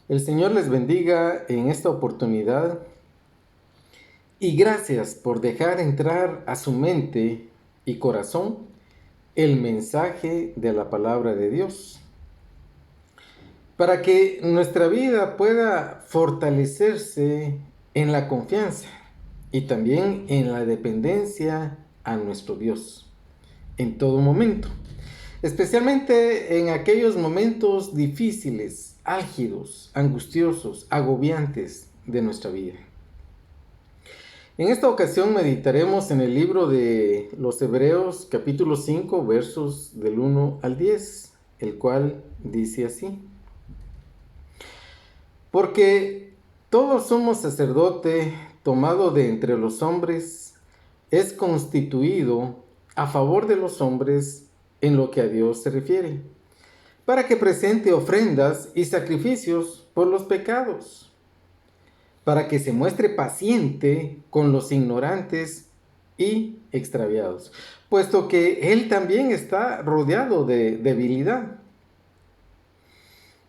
El Señor les bendiga en esta oportunidad y gracias por dejar entrar a su mente y corazón el mensaje de la palabra de Dios, para que nuestra vida pueda fortalecerse en la confianza y también en la dependencia a nuestro Dios en todo momento, especialmente en aquellos momentos difíciles, álgidos, angustiosos, agobiantes de nuestra vida. En esta ocasión meditaremos en el libro de los Hebreos, capítulo 5, versos del 1 al 10, el cual dice así: Porque todo sumo sacerdote tomado de entre los hombres es constituido a favor de los hombres en lo que a Dios se refiere, para que presente ofrendas y sacrificios por los pecados, para que se muestre paciente con los ignorantes y extraviados, puesto que Él también está rodeado de debilidad,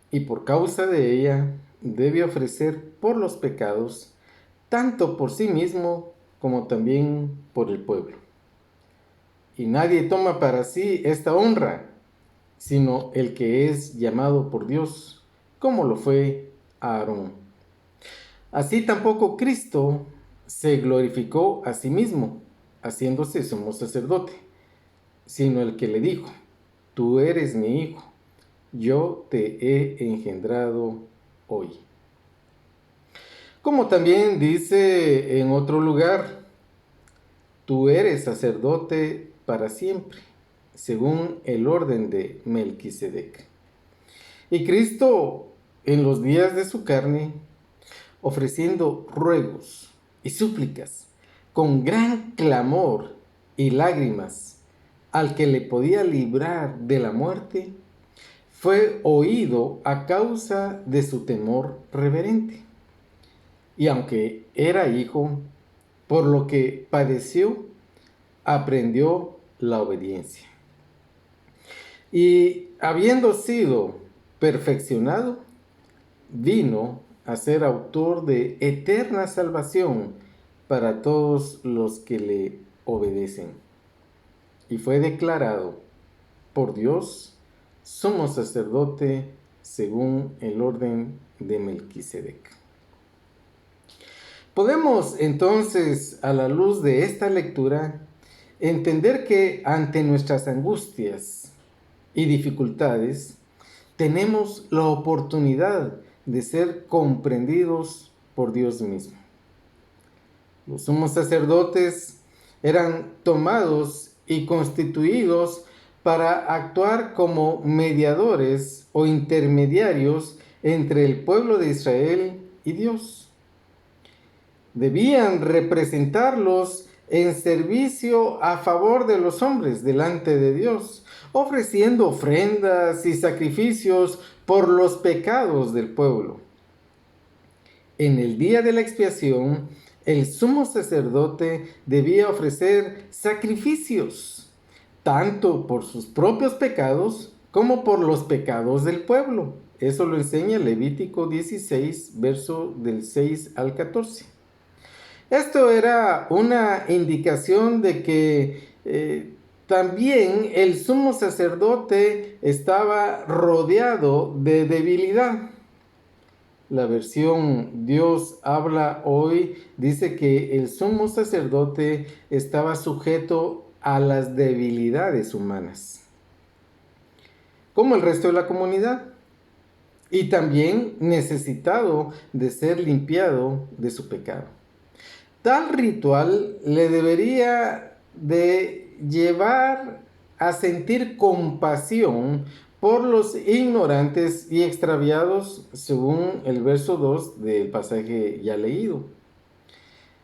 y por causa de ella debe ofrecer por los pecados, tanto por sí mismo como también por el pueblo. Y nadie toma para sí esta honra, sino el que es llamado por Dios, como lo fue Aarón. Así tampoco Cristo se glorificó a sí mismo, haciéndose sumo sacerdote, sino el que le dijo: Tú eres mi hijo, yo te he engendrado hoy. Como también dice en otro lugar: Tú eres sacerdote para siempre, según el orden de Melquisedec. Y Cristo, en los días de su carne, ofreciendo ruegos y súplicas con gran clamor y lágrimas al que le podía librar de la muerte, fue oído a causa de su temor reverente. Y aunque era hijo, por lo que padeció, aprendió la obediencia. Y habiendo sido perfeccionado, vino a ser autor de eterna salvación para todos los que le obedecen. Y fue declarado por Dios sumo sacerdote según el orden de Melquisedec. Podemos entonces, a la luz de esta lectura, entender que ante nuestras angustias y dificultades, tenemos la oportunidad de ser comprendidos por Dios mismo. Los sumos sacerdotes eran tomados y constituidos para actuar como mediadores o intermediarios entre el pueblo de Israel y Dios. Debían representarlos en servicio a favor de los hombres delante de Dios, ofreciendo ofrendas y sacrificios por los pecados del pueblo. En el día de la expiación, el sumo sacerdote debía ofrecer sacrificios, tanto por sus propios pecados como por los pecados del pueblo. Eso lo enseña Levítico 16, verso del 6 al 14. Esto era una indicación de que también el sumo sacerdote estaba rodeado de debilidad. La versión Dios habla hoy dice que el sumo sacerdote estaba sujeto a las debilidades humanas, como el resto de la comunidad, y también necesitado de ser limpiado de su pecado. Tal ritual le debería de llevar a sentir compasión por los ignorantes y extraviados, según el verso 2 del pasaje ya leído.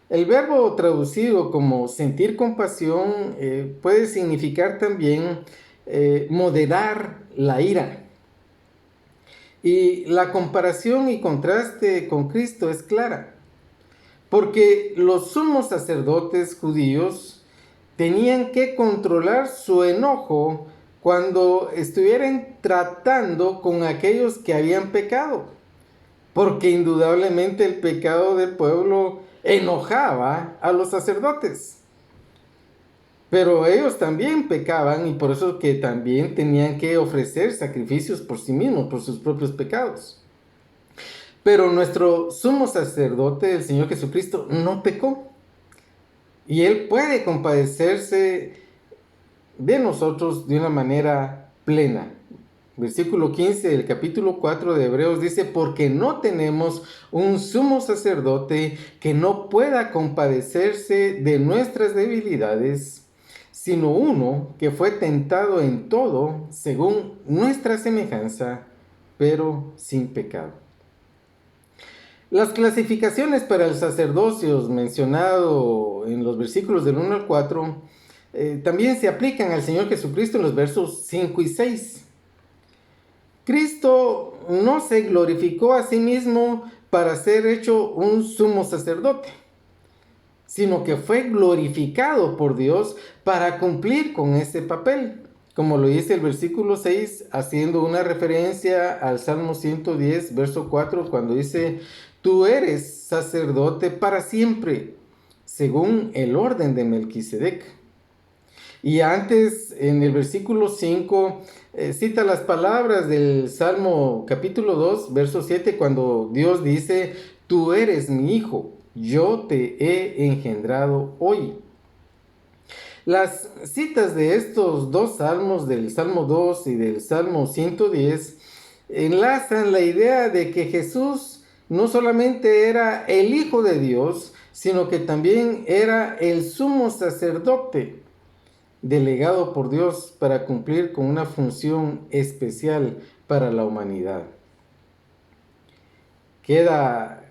El verbo traducido como sentir compasión puede significar también moderar la ira. Y la comparación y contraste con Cristo es clara, porque los sumos sacerdotes judíos tenían que controlar su enojo cuando estuvieran tratando con aquellos que habían pecado, porque indudablemente el pecado del pueblo enojaba a los sacerdotes. Pero ellos también pecaban y por eso que también tenían que ofrecer sacrificios por sí mismos, por sus propios pecados. Pero nuestro sumo sacerdote, el Señor Jesucristo, no pecó. Y Él puede compadecerse de nosotros de una manera plena. Versículo 15 del capítulo 4 de Hebreos dice, porque no tenemos un sumo sacerdote que no pueda compadecerse de nuestras debilidades, sino uno que fue tentado en todo según nuestra semejanza, pero sin pecado. Las clasificaciones para el sacerdocio mencionado en los versículos del 1 al 4 también se aplican al Señor Jesucristo en los versos 5 y 6. Cristo no se glorificó a sí mismo para ser hecho un sumo sacerdote, sino que fue glorificado por Dios para cumplir con ese papel, como lo dice el versículo 6, haciendo una referencia al Salmo 110, verso 4, cuando dice, tú eres sacerdote para siempre, según el orden de Melquisedec. Y antes, en el versículo 5, cita las palabras del Salmo capítulo 2, verso 7, cuando Dios dice, tú eres mi hijo, yo te he engendrado hoy. Las citas de estos dos salmos, del Salmo 2 y del Salmo 110, enlazan la idea de que Jesús no solamente era el Hijo de Dios, sino que también era el sumo sacerdote delegado por Dios para cumplir con una función especial para la humanidad. Queda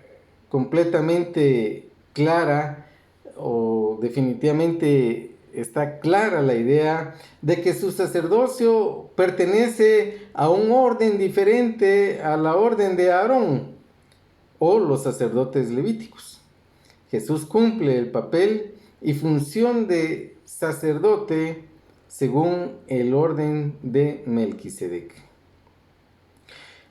completamente clara o definitivamente está clara la idea de que su sacerdocio pertenece a un orden diferente a la orden de Aarón o los sacerdotes levíticos. Jesús cumple el papel y función de sacerdote según el orden de Melquisedec.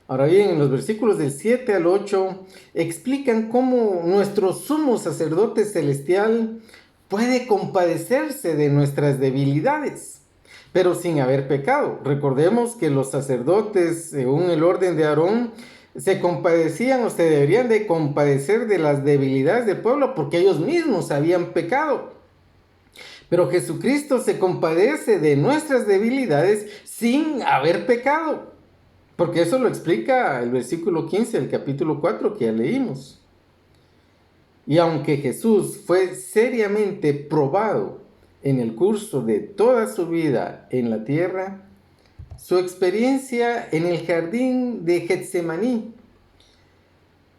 Ahora bien, en los versículos del 7 al 8 explican cómo nuestro sumo sacerdote celestial puede compadecerse de nuestras debilidades, pero sin haber pecado. Recordemos que los sacerdotes, según el orden de Aarón, se compadecían o se deberían de compadecer de las debilidades del pueblo porque ellos mismos habían pecado. Pero Jesucristo se compadece de nuestras debilidades sin haber pecado. Porque eso lo explica el versículo 15 del capítulo 4 que ya leímos. Y aunque Jesús fue seriamente probado en el curso de toda su vida en la tierra, su experiencia en el jardín de Getsemaní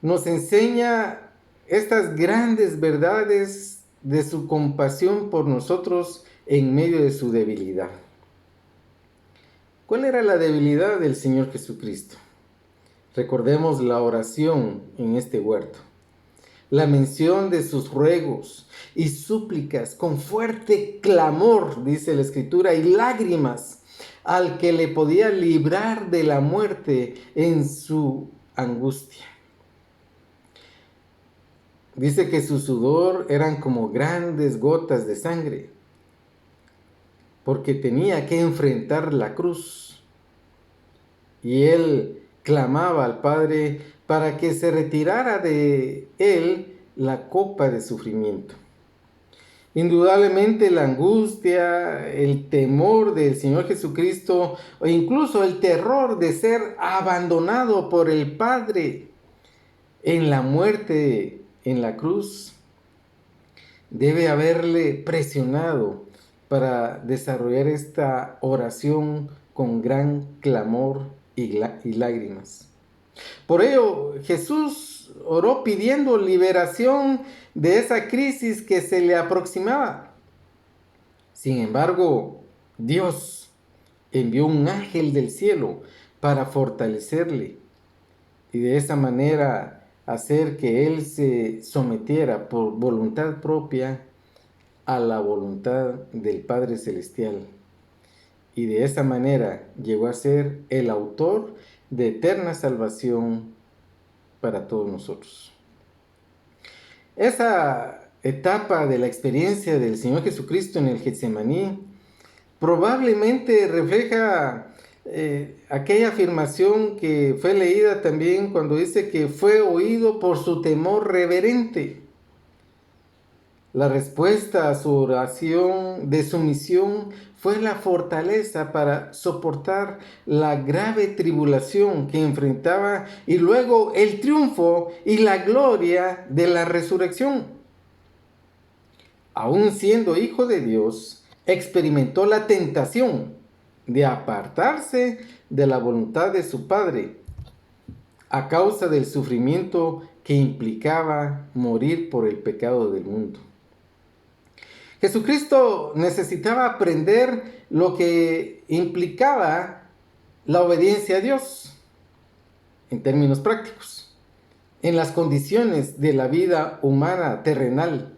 nos enseña estas grandes verdades de su compasión por nosotros en medio de su debilidad. ¿Cuál era la debilidad del Señor Jesucristo? Recordemos la oración en este huerto, la mención de sus ruegos y súplicas con fuerte clamor, dice la Escritura, y lágrimas al que le podía librar de la muerte en su angustia. Dice que su sudor eran como grandes gotas de sangre, porque tenía que enfrentar la cruz. Y él clamaba al Padre para que se retirara de él la copa de sufrimiento. Indudablemente la angustia, el temor del Señor Jesucristo o incluso el terror de ser abandonado por el Padre en la muerte en la cruz debe haberle presionado para desarrollar esta oración con gran clamor y lágrimas. Por ello, Jesús oró pidiendo liberación de esa crisis que se le aproximaba. Sin embargo, Dios envió un ángel del cielo para fortalecerle y de esa manera hacer que él se sometiera por voluntad propia a la voluntad del Padre Celestial. Y de esa manera llegó a ser el autor de eterna salvación para todos nosotros. Esa etapa de la experiencia del Señor Jesucristo en el Getsemaní probablemente refleja aquella afirmación que fue leída también cuando dice que fue oído por su temor reverente. La respuesta a su oración de sumisión fue la fortaleza para soportar la grave tribulación que enfrentaba y luego el triunfo y la gloria de la resurrección. Aún siendo hijo de Dios, experimentó la tentación de apartarse de la voluntad de su Padre a causa del sufrimiento que implicaba morir por el pecado del mundo. Jesucristo necesitaba aprender lo que implicaba la obediencia a Dios en términos prácticos, en las condiciones de la vida humana terrenal,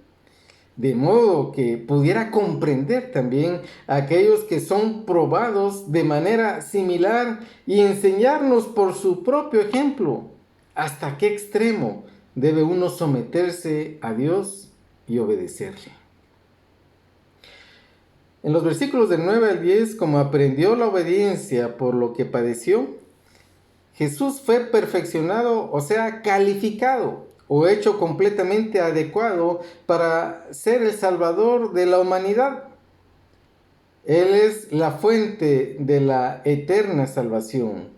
de modo que pudiera comprender también a aquellos que son probados de manera similar y enseñarnos por su propio ejemplo hasta qué extremo debe uno someterse a Dios y obedecerle. En los versículos del 9 al 10, como aprendió la obediencia por lo que padeció, Jesús fue perfeccionado, o sea, calificado o hecho completamente adecuado para ser el Salvador de la humanidad. Él es la fuente de la eterna salvación.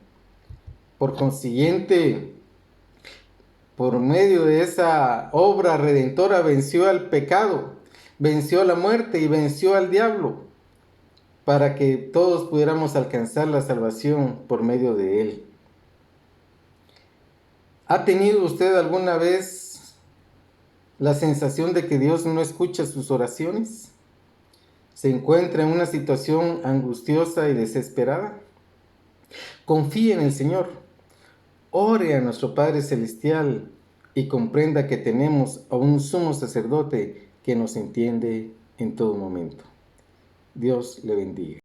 Por consiguiente, por medio de esa obra redentora venció al pecado, venció a la muerte y venció al diablo, para que todos pudiéramos alcanzar la salvación por medio de él. ¿Ha tenido usted alguna vez la sensación de que Dios no escucha sus oraciones? ¿Se encuentra en una situación angustiosa y desesperada? Confíe en el Señor, ore a nuestro Padre Celestial y comprenda que tenemos a un sumo sacerdote que nos entiende en todo momento. Dios le bendiga.